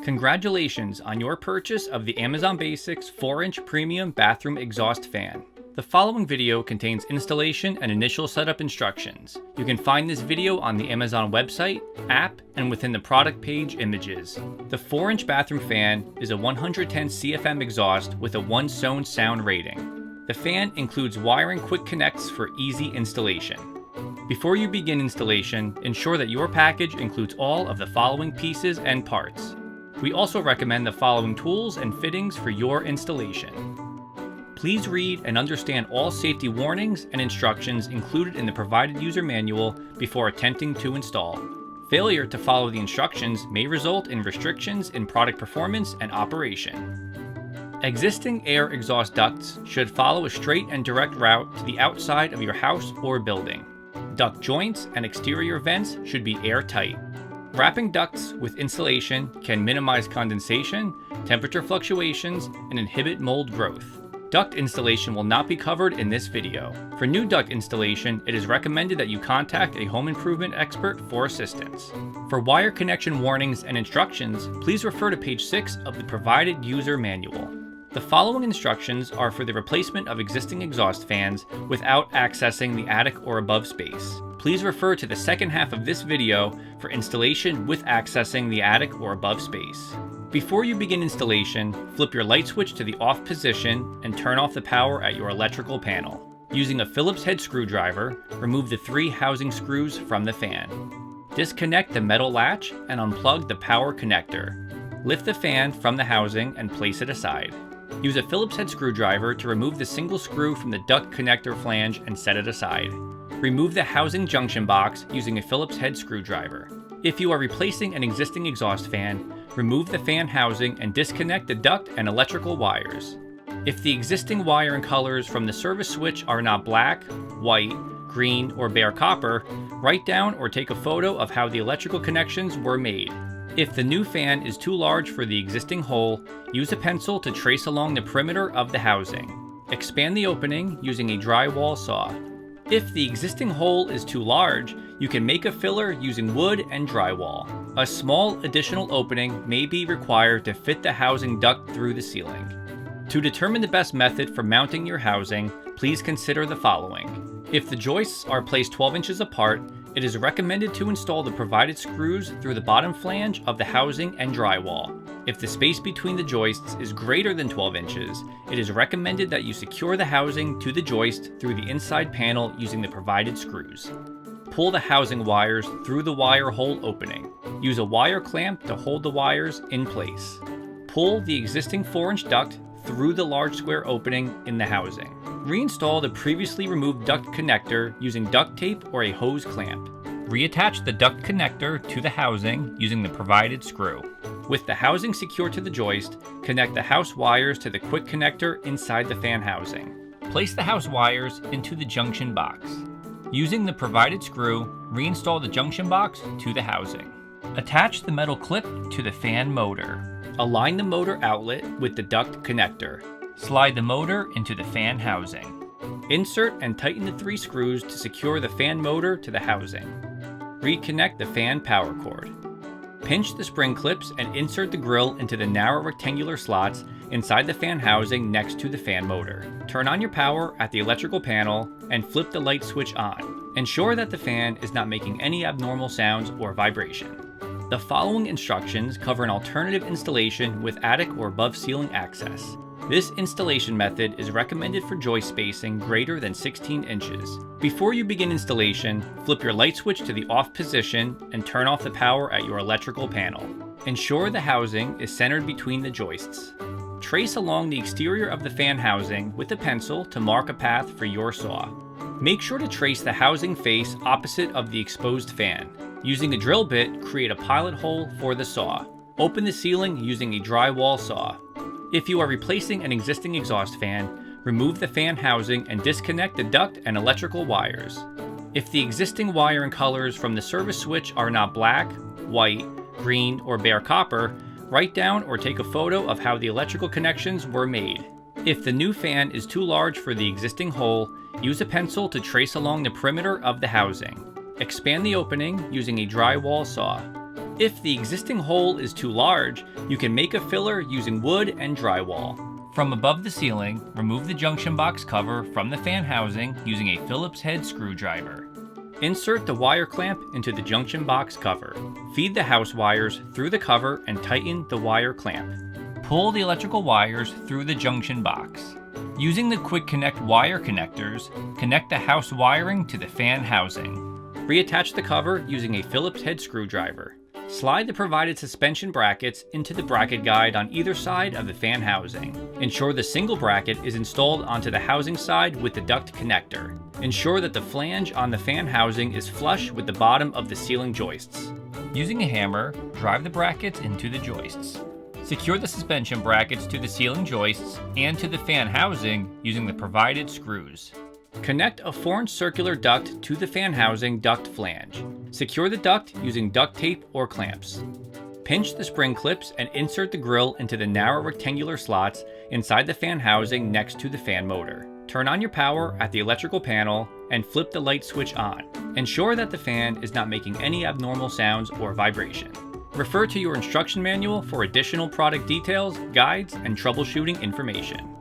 Congratulations on your purchase of the Amazon Basics 4-inch Premium Bathroom Exhaust Fan. The following video contains installation and initial setup instructions. You can find this video on the Amazon website, app, and within the product page images. The 4-inch bathroom fan is a 110 CFM exhaust with a 1 sound rating. The fan includes wiring quick connects for easy installation. Before you begin installation, ensure that your package includes all of the following pieces and parts. We also recommend the following tools and fittings for your installation. Please read and understand all safety warnings and instructions included in the provided user manual before attempting to install. Failure to follow the instructions may result in restrictions in product performance and operation. Existing air exhaust ducts should follow a straight and direct route to the outside of your house or building. Duct joints and exterior vents should be airtight. Wrapping ducts with insulation can minimize condensation, temperature fluctuations, and inhibit mold growth. Duct installation will not be covered in this video. For new duct installation, it is recommended that you contact a home improvement expert for assistance. For wire connection warnings and instructions, please refer to page 6 of the provided user manual. The following instructions are for the replacement of existing exhaust fans without accessing the attic or above space. Please refer to the second half of this video for installation with accessing the attic or above space. Before you begin installation, flip your light switch to the off position and turn off the power at your electrical panel. Using a Phillips head screwdriver, remove the 3 housing screws from the fan. Disconnect the metal latch and unplug the power connector. Lift the fan from the housing and place it aside. Use a Phillips head screwdriver to remove the single screw from the duct connector flange and set it aside. Remove the housing junction box using a Phillips head screwdriver. If you are replacing an existing exhaust fan, remove the fan housing and disconnect the duct and electrical wires. If the existing wiring colors from the service switch are not black, white, green, or bare copper, write down or take a photo of how the electrical connections were made. If the new fan is too large for the existing hole, use a pencil to trace along the perimeter of the housing. Expand the opening using a drywall saw. If the existing hole is too large, you can make a filler using wood and drywall. A small additional opening may be required to fit the housing duct through the ceiling. To determine the best method for mounting your housing, please consider the following. If the joists are placed 12 inches apart, it is recommended to install the provided screws through the bottom flange of the housing and drywall. If the space between the joists is greater than 12 inches, it is recommended that you secure the housing to the joist through the inside panel using the provided screws. Pull the housing wires through the wire hole opening. Use a wire clamp to hold the wires in place. Pull the existing 4-inch duct through the large square opening in the housing. Reinstall the previously removed duct connector using duct tape or a hose clamp. Reattach the duct connector to the housing using the provided screw. With the housing secured to the joist, connect the house wires to the quick connector inside the fan housing. Place the house wires into the junction box. Using the provided screw, reinstall the junction box to the housing. Attach the metal clip to the fan motor. Align the motor outlet with the duct connector. Slide the motor into the fan housing. Insert and tighten the 3 screws to secure the fan motor to the housing. Reconnect the fan power cord. Pinch the spring clips and insert the grill into the narrow rectangular slots inside the fan housing next to the fan motor. Turn on your power at the electrical panel and flip the light switch on. Ensure that the fan is not making any abnormal sounds or vibration. The following instructions cover an alternative installation with attic or above ceiling access. This installation method is recommended for joist spacing greater than 16 inches. Before you begin installation, flip your light switch to the off position and turn off the power at your electrical panel. Ensure the housing is centered between the joists. Trace along the exterior of the fan housing with a pencil to mark a path for your saw. Make sure to trace the housing face opposite of the exposed fan. Using a drill bit, create a pilot hole for the saw. Open the ceiling using a drywall saw. If you are replacing an existing exhaust fan, remove the fan housing and disconnect the duct and electrical wires. If the existing wiring colors from the service switch are not black, white, green, or bare copper, write down or take a photo of how the electrical connections were made. If the new fan is too large for the existing hole, use a pencil to trace along the perimeter of the housing. Expand the opening using a drywall saw. If the existing hole is too large, you can make a filler using wood and drywall. From above the ceiling, remove the junction box cover from the fan housing using a Phillips head screwdriver. Insert the wire clamp into the junction box cover. Feed the house wires through the cover and tighten the wire clamp. Pull the electrical wires through the junction box. Using the Quick Connect wire connectors, connect the house wiring to the fan housing. Reattach the cover using a Phillips head screwdriver. Slide the provided suspension brackets into the bracket guide on either side of the fan housing. Ensure the single bracket is installed onto the housing side with the duct connector. Ensure that the flange on the fan housing is flush with the bottom of the ceiling joists. Using a hammer, drive the brackets into the joists. Secure the suspension brackets to the ceiling joists and to the fan housing using the provided screws. Connect a 4-inch circular duct to the fan housing duct flange. Secure the duct using duct tape or clamps. Pinch the spring clips and insert the grill into the narrow rectangular slots inside the fan housing next to the fan motor. Turn on your power at the electrical panel and flip the light switch on. Ensure that the fan is not making any abnormal sounds or vibration. Refer to your instruction manual for additional product details, guides, and troubleshooting information.